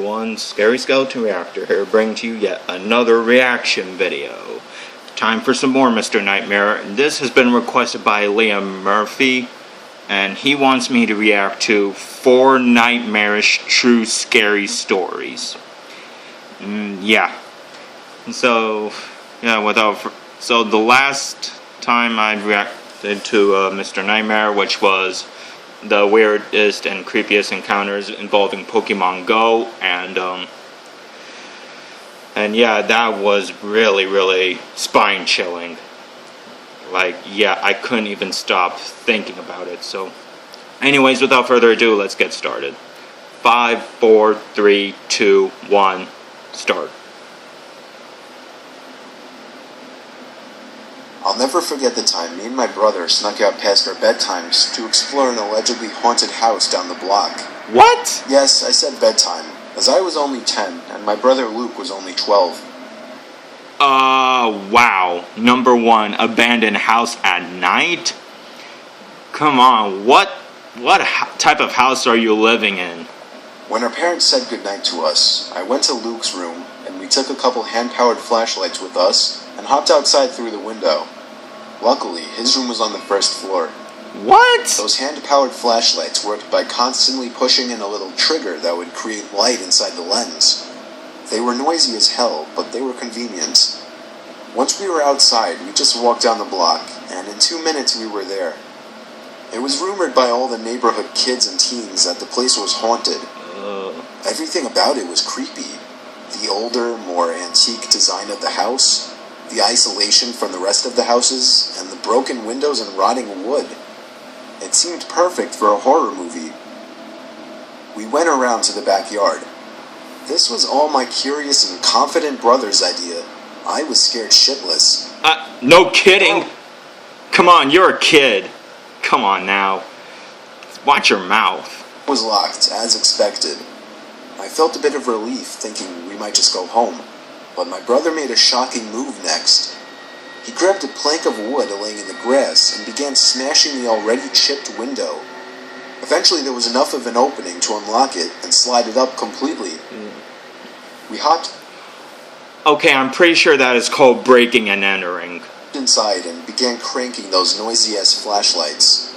everyone, Scary Skeleton Reactor here, bringing to you yet another reaction video. Time for some more Mr. Nightmare, and this has been requested by Liam Murphy, and he wants me to react to 4 Nightmarish true scary stories. So the last time I reacted to Mr. Nightmare, which was the weirdest and creepiest encounters involving Pokemon Go, and that was really spine-chilling. I couldn't even stop thinking about it. So, anyways, without further ado, let's get started. 5, 4, 3, 2, 1, start. I'll never forget the time me and my brother snuck out past our bedtimes to explore an allegedly haunted house down the block. What? Yes, I said bedtime, as I was only 10 and my brother Luke was only 12. Wow. Number 1, abandoned house at night? Come on, what type of house are you living in? When our parents said goodnight to us, I went to Luke's room and we took a couple hand-powered flashlights with us and hopped outside through the window. Luckily, his room was on the first floor. What? Those hand-powered flashlights worked by constantly pushing in a little trigger that would create light inside the lens. They were noisy as hell, but they were convenient. Once we were outside, we just walked down the block, and in 2 minutes we were there. It was rumored by all the neighborhood kids and teens that the place was haunted. Everything about it was creepy. The older, more antique design of the house, the isolation from the rest of the houses, and the broken windows and rotting wood. It seemed perfect for a horror movie. We went around to the backyard. This was all my curious and confident brother's idea. I was scared shitless. No kidding! Come on, you're a kid. Come on now. Watch your mouth. It was locked, as expected. I felt a bit of relief, thinking we might just go home. But my brother made a shocking move next. He grabbed a plank of wood laying in the grass and began smashing the already chipped window. Eventually there was enough of an opening to unlock it and slide it up completely. We hopped Okay, I'm pretty sure that is called breaking and entering. Inside and began cranking those noisy-ass flashlights.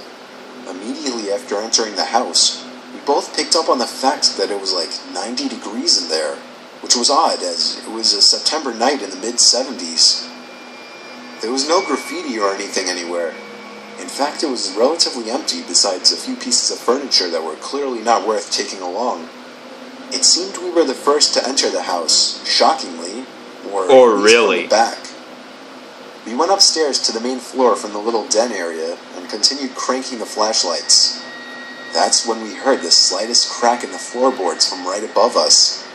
Immediately after entering the house, we both picked up on the fact that it was like 90 degrees in there, which was odd as it was a September night in the mid-70s. There was no graffiti or anything anywhere. In fact, it was relatively empty besides a few pieces of furniture that were clearly not worth taking along. It seemed we were the first to enter the house, shockingly, or really from the back. We went upstairs to the main floor from the little den area and continued cranking the flashlights. That's when we heard the slightest crack in the floorboards from right above us.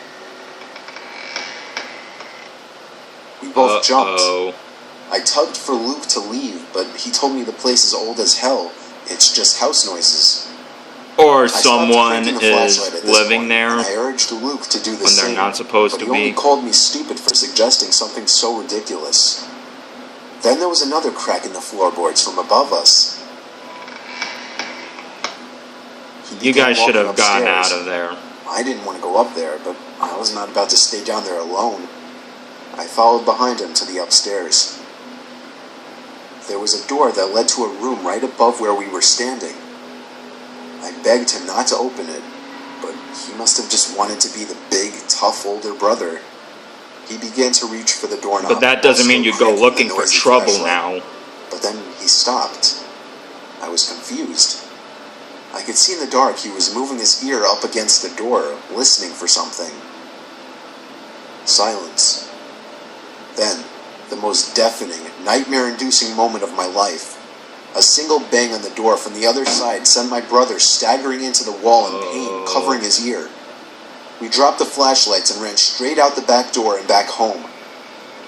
We both jumped. I tugged for Luke to leave, but he told me the place is old as hell. It's just house noises. Or someone is living there I urged Luke to do the when same, they're not supposed to but he be. only called me stupid for suggesting something so ridiculous. Then there was another crack in the floorboards from above us. You guys should have gotten out of there. I didn't want to go up there, but I was not about to stay down there alone. I followed behind him to the upstairs. There was a door that led to a room right above where we were standing. I begged him not to open it, but he must have just wanted to be the big, tough older brother. He began to reach for the doorknob. But that doesn't mean you go looking for trouble now. But then he stopped. I was confused. I could see in the dark he was moving his ear up against the door, listening for something. Silence. Then, the most deafening, nightmare-inducing moment of my life. A single bang on the door from the other side sent my brother staggering into the wall in pain, covering his ear. We dropped the flashlights and ran straight out the back door and back home.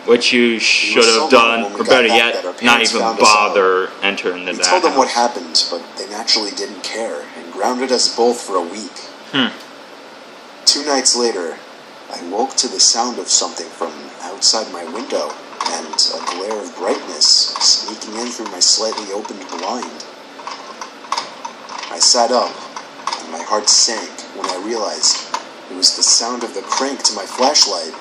Which you should have done, or better yet, not even bother entering the house. We told them what happened, but they naturally didn't care, and grounded us both for a week. 2 nights later, I woke to the sound of something from outside my window, and a glare of brightness sneaking in through my slightly opened blind. I sat up, and my heart sank when I realized It was the sound of the crank to my flashlight.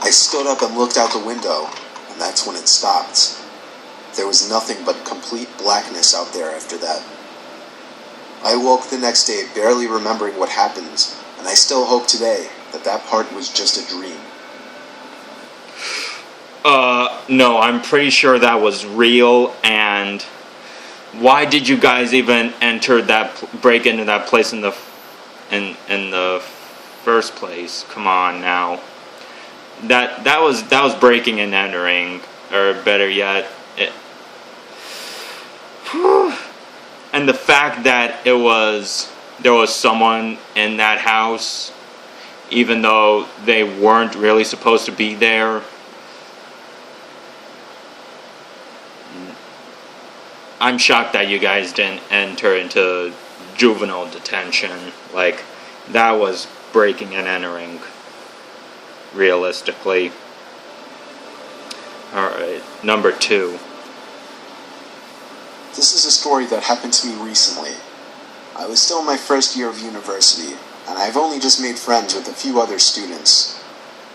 I stood up and looked out the window, and that's when it stopped. There was nothing but complete blackness out there after that. I woke the next day barely remembering what happened, and I still hope today that that part was just a dream. No, I'm pretty sure that was real, and why did you guys even break into that place in the first place? Come on now. That was breaking and entering, or better yet, and the fact that there was someone in that house, even though they weren't really supposed to be there. I'm shocked that you guys didn't enter into juvenile detention. Like, that was breaking and entering, realistically. Alright, number 2. This is a story that happened to me recently. I was still in my first year of university, and I've only just made friends with a few other students.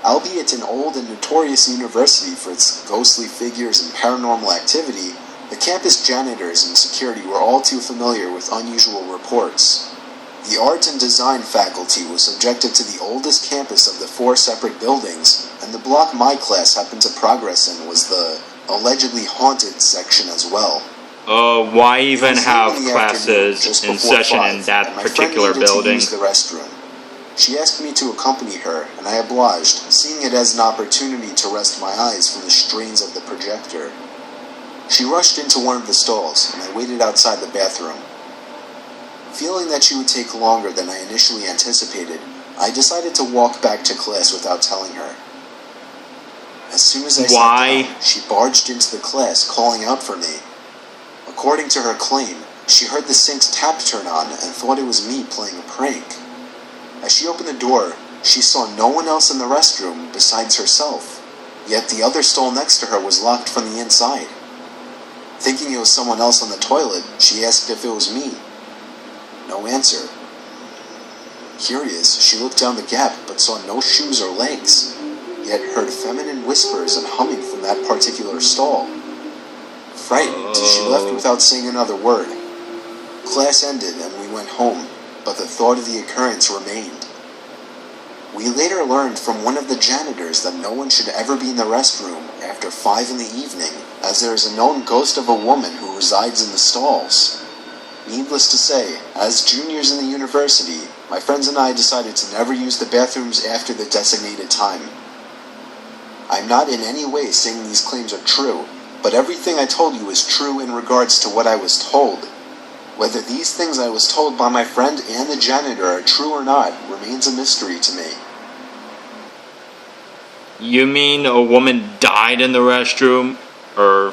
Albeit an old and notorious university for its ghostly figures and paranormal activity, the campus janitors and security were all too familiar with unusual reports. The art and design faculty was subjected to the oldest campus of the 4 separate buildings, and the block my class happened to progress in was the allegedly haunted section as well. Why even have classes in session in that particular building? To use the restroom. She asked me to accompany her, and I obliged, seeing it as an opportunity to rest my eyes from the strains of the projector. She rushed into one of the stalls, and I waited outside the bathroom. Feeling that she would take longer than I initially anticipated, I decided to walk back to class without telling her. As soon as I sat down, she barged into the class, calling out for me. According to her claim, she heard the sink's tap turn on and thought it was me playing a prank. As she opened the door, she saw no one else in the restroom besides herself, yet the other stall next to her was locked from the inside. Thinking it was someone else on the toilet, she asked if it was me. No answer. Curious, she looked down the gap but saw no shoes or legs, yet heard feminine whispers and humming from that particular stall. Frightened, she left without saying another word. Class ended and we went home, but the thought of the occurrence remained. We later learned from one of the janitors that no one should ever be in the restroom after 5 in the evening, as there is a known ghost of a woman who resides in the stalls. Needless to say, as juniors in the university, my friends and I decided to never use the bathrooms after the designated time. I'm not in any way saying these claims are true, but everything I told you is true in regards to what I was told. Whether these things I was told by my friend and the janitor are true or not remains a mystery to me. You mean a woman died in the restroom? Or...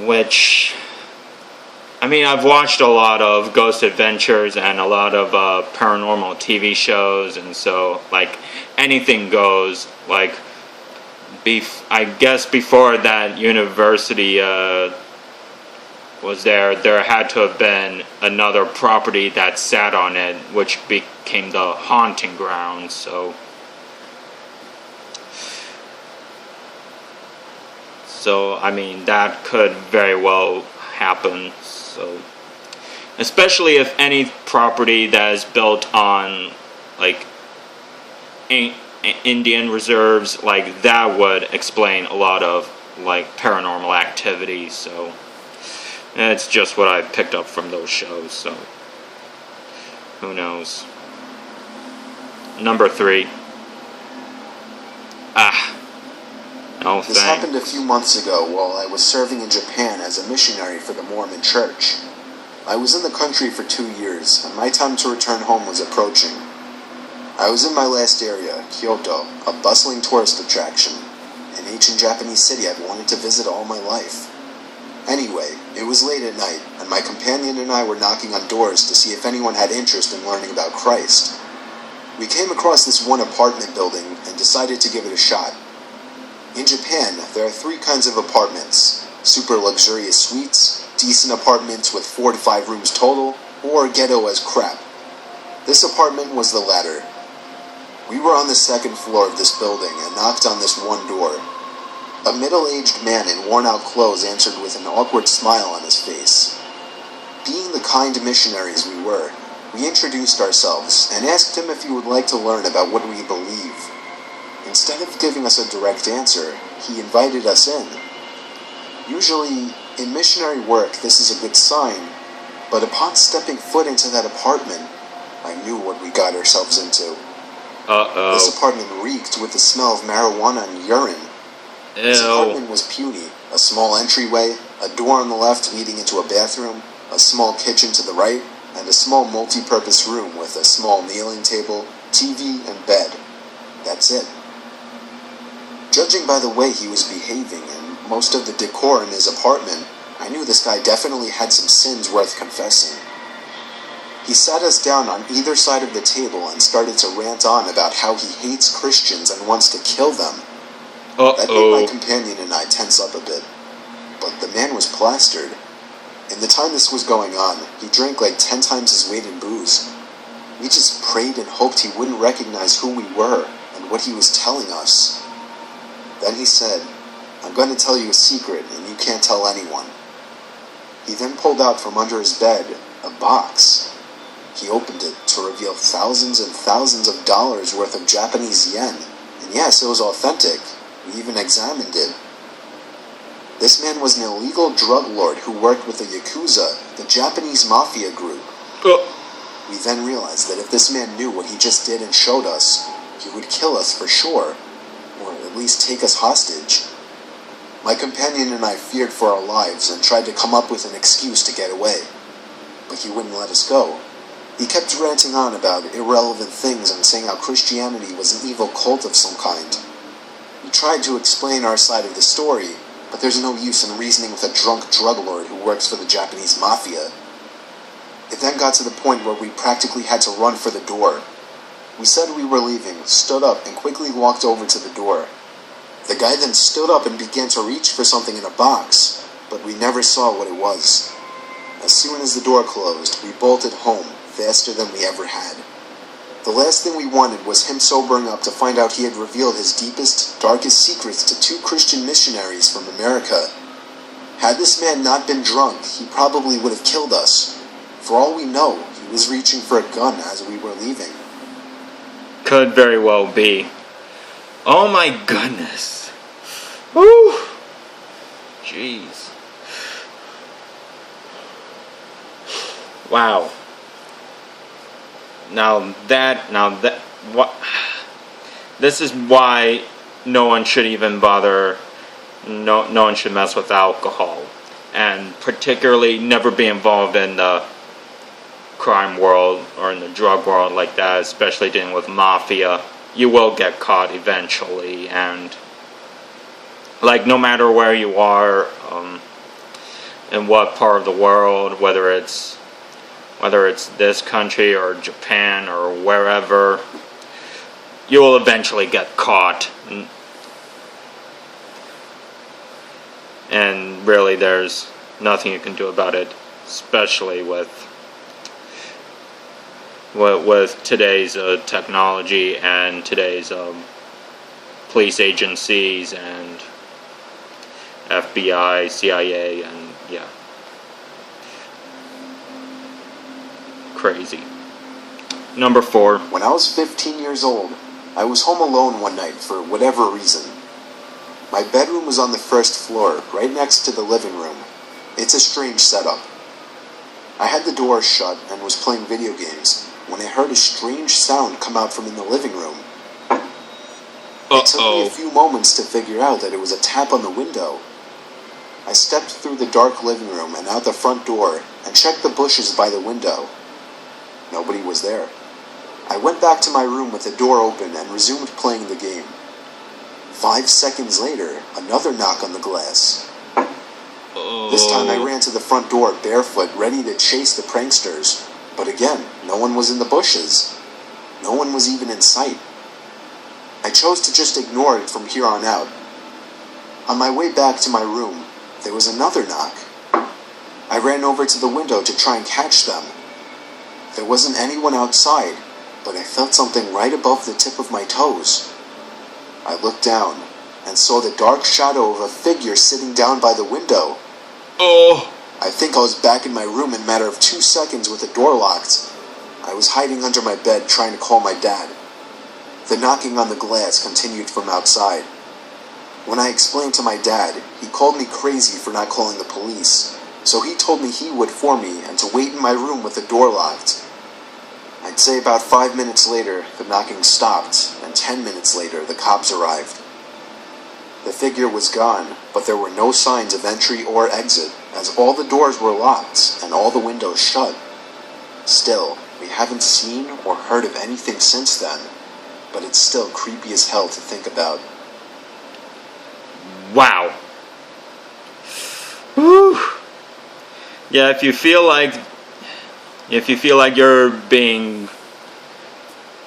which... I mean, I've watched a lot of Ghost Adventures and a lot of paranormal TV shows, and so, like, anything goes. Like, I guess before that university was there had to have been another property that sat on it, which became the haunting ground, so... So, I mean, that could very well happen. So, especially if any property that is built on, like, Indian reserves, like, that would explain a lot of, like, paranormal activity. So, it's just what I picked up from those shows. So, who knows? Number 3. No, this happened a few months ago while I was serving in Japan as a missionary for the Mormon Church. I was in the country for 2 years, and my time to return home was approaching. I was in my last area, Kyoto, a bustling tourist attraction, an ancient Japanese city I've wanted to visit all my life. Anyway, it was late at night, and my companion and I were knocking on doors to see if anyone had interest in learning about Christ. We came across this one apartment building and decided to give it a shot. In Japan, there are 3 kinds of apartments: super luxurious suites, decent apartments with 4 to 5 rooms total, or ghetto as crap. This apartment was the latter. We were on the second floor of this building and knocked on this one door. A middle-aged man in worn-out clothes answered with an awkward smile on his face. Being the kind missionaries we were, we introduced ourselves and asked him if he would like to learn about what we believe. Instead of giving us a direct answer, he invited us in. Usually, in missionary work, this is a good sign, but upon stepping foot into that apartment, I knew what we got ourselves into. Uh-oh. This apartment reeked with the smell of marijuana and urine. Ew. This apartment was puny. A small entryway, a door on the left leading into a bathroom, a small kitchen to the right, and a small multi-purpose room with a small kneeling table, TV, and bed. That's it. Judging by the way he was behaving and most of the decor in his apartment, I knew this guy definitely had some sins worth confessing. He sat us down on either side of the table and started to rant on about how he hates Christians and wants to kill them. That made my companion and I tense up a bit. But the man was plastered. In the time this was going on, he drank like 10 times his weight in booze. We just prayed and hoped he wouldn't recognize who we were and what he was telling us. Then he said, "I'm going to tell you a secret and you can't tell anyone." He then pulled out from under his bed a box. He opened it to reveal thousands and thousands of dollars worth of Japanese yen. And yes, it was authentic. We even examined it. This man was an illegal drug lord who worked with the Yakuza, the Japanese mafia group. We then realized that if this man knew what he just did and showed us, he would kill us for sure, or at least take us hostage. My companion and I feared for our lives and tried to come up with an excuse to get away, but he wouldn't let us go. He kept ranting on about irrelevant things and saying how Christianity was an evil cult of some kind. We tried to explain our side of the story, but there's no use in reasoning with a drunk drug lord who works for the Japanese mafia. It then got to the point where we practically had to run for the door. We said we were leaving, stood up, and quickly walked over to the door. The guy then stood up and began to reach for something in a box, but we never saw what it was. As soon as the door closed, we bolted home, faster than we ever had. The last thing we wanted was him sobering up to find out he had revealed his deepest, darkest secrets to 2 Christian missionaries from America. Had this man not been drunk, he probably would have killed us. For all we know, he was reaching for a gun as we were leaving. Could very well be. Oh my goodness. Woo! Jeez. Wow. Now that, what? This is why no one should even bother, no one should mess with alcohol. And particularly never be involved in the crime world or in the drug world like that, especially dealing with mafia. You will get caught eventually, and like no matter where you are, in what part of the world, whether it's this country or Japan or wherever, you will eventually get caught. And really there's nothing you can do about it, especially with today's technology and today's police agencies and FBI, CIA, and yeah. Crazy. Number 4. When I was 15 years old, I was home alone one night for whatever reason. My bedroom was on the first floor, right next to the living room. It's a strange setup. I had the door shut and was playing video games when I heard a strange sound come out from in the living room. It took me a few moments to figure out that it was a tap on the window. I stepped through the dark living room and out the front door and checked the bushes by the window. Nobody was there. I went back to my room with the door open and resumed playing the game. 5 seconds later, another knock on the glass. This time I ran to the front door barefoot, ready to chase the pranksters. But again, no one was in the bushes. No one was even in sight. I chose to just ignore it from here on out. On my way back to my room, there was another knock. I ran over to the window to try and catch them. There wasn't anyone outside, but I felt something right above the tip of my toes. I looked down and saw the dark shadow of a figure sitting down by the window. Oh! I think I was back in my room in a matter of 2 seconds with the door locked. I was hiding under my bed trying to call my dad. The knocking on the glass continued from outside. When I explained to my dad, he called me crazy for not calling the police, so he told me he would for me and to wait in my room with the door locked. I'd say about 5 minutes later, the knocking stopped, and 10 minutes later, the cops arrived. The figure was gone, but there were no signs of entry or exit, as all the doors were locked and all the windows shut. Still, we haven't seen or heard of anything since then, but it's still creepy as hell to think about. Wow. Whew. Yeah, if you feel like you're being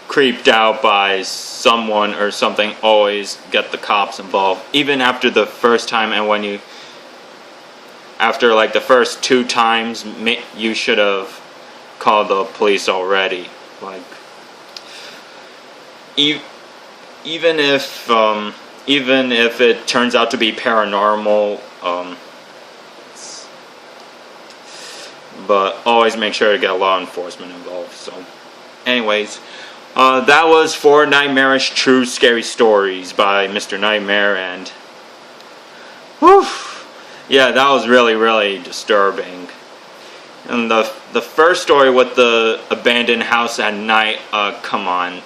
creeped out by someone or something, always get the cops involved. Even after the first time, and after like the first 2 times, you should have called the police already. Like, even if it turns out to be paranormal, but always make sure to get law enforcement involved. So, anyways, that was 4 Nightmarish True Scary Stories by Mr. Nightmare, and whew, yeah, that was really, really disturbing. And the first story with the abandoned house at night, come on.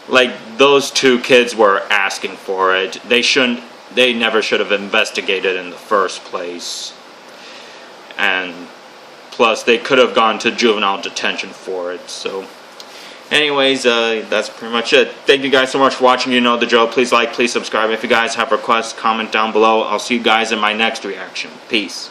Like, those 2 kids were asking for it. They never should have investigated in the first place. And plus, they could have gone to juvenile detention for it. So, anyways, that's pretty much it. Thank you guys so much for watching. You know the drill. Please like, please subscribe. If you guys have requests, comment down below. I'll see you guys in my next reaction. Peace.